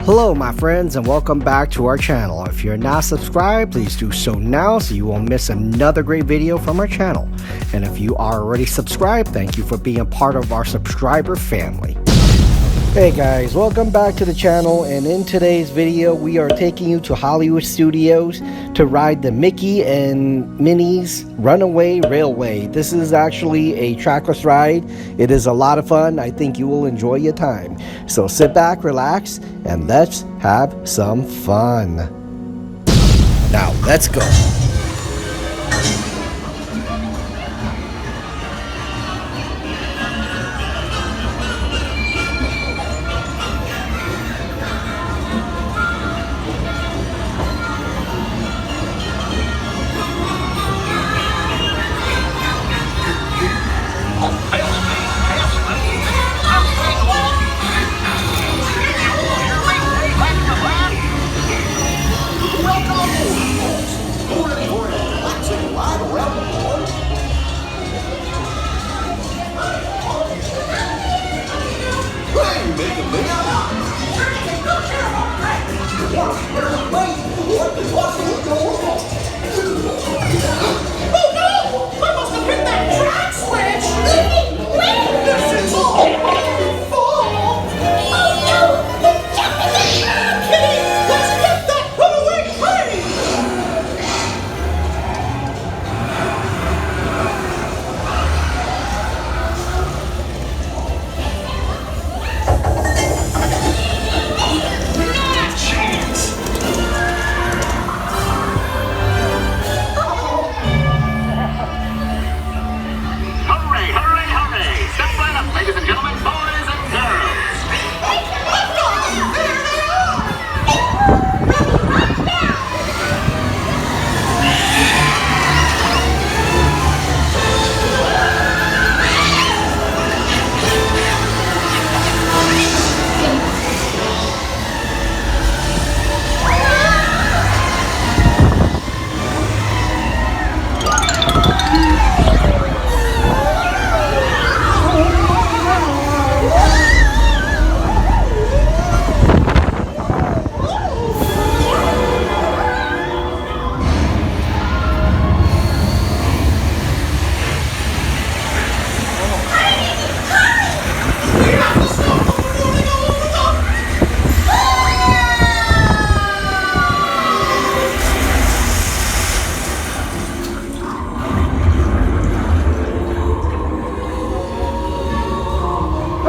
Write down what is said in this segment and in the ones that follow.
Hello my friends, and welcome back to our channel. If you're not subscribed, please do so now so you won't miss another great video from our channel. And if you are already subscribed, thank you for being part of our subscriber family. Hey guys, welcome back to the channel, and in today's video we are taking you to Hollywood Studios to ride the Mickey and Minnie's Runaway Railway. This is actually a trackless ride. It is a lot of fun. I think you will enjoy your time. So sit back, relax, and let's have some fun. Now let's go.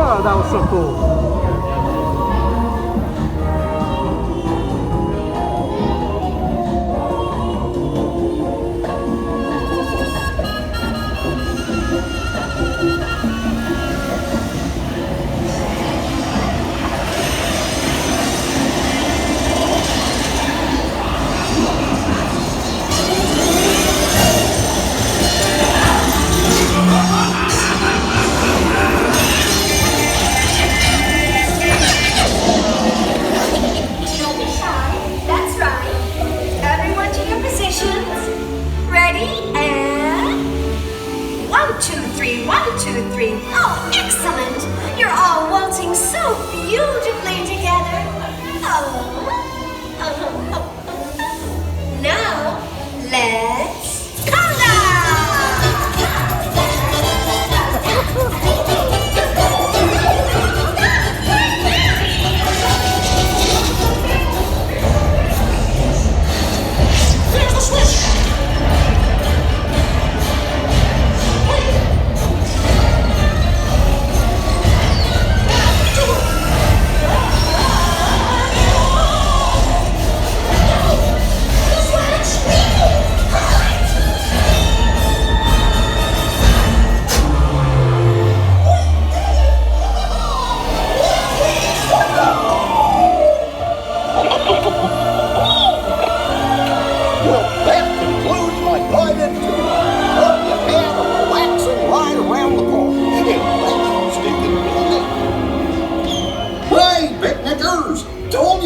Oh, that was so cool. Oh, excellent! You're all waltzing so beautifully together. Now, let's There's the switch!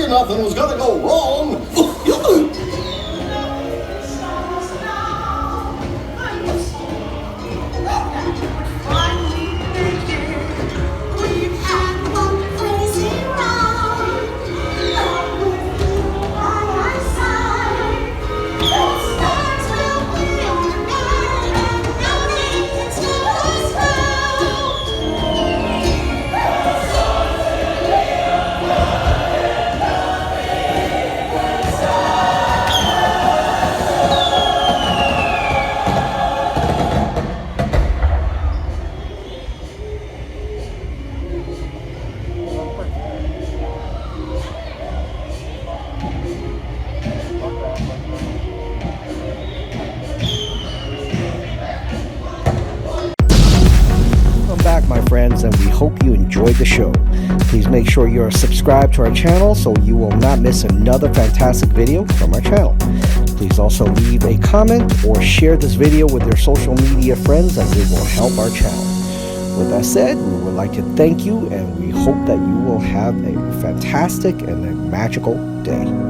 Nothing was gonna go wrong. We've had one crazy ride. and we hope you enjoyed the show. Please make sure you're subscribed to our channel so you will not miss another fantastic video from our channel. Please also leave a comment or share this video with your social media friends, as it will help our channel. With that said, we would like to thank you, and we hope that you will have a fantastic and a magical day.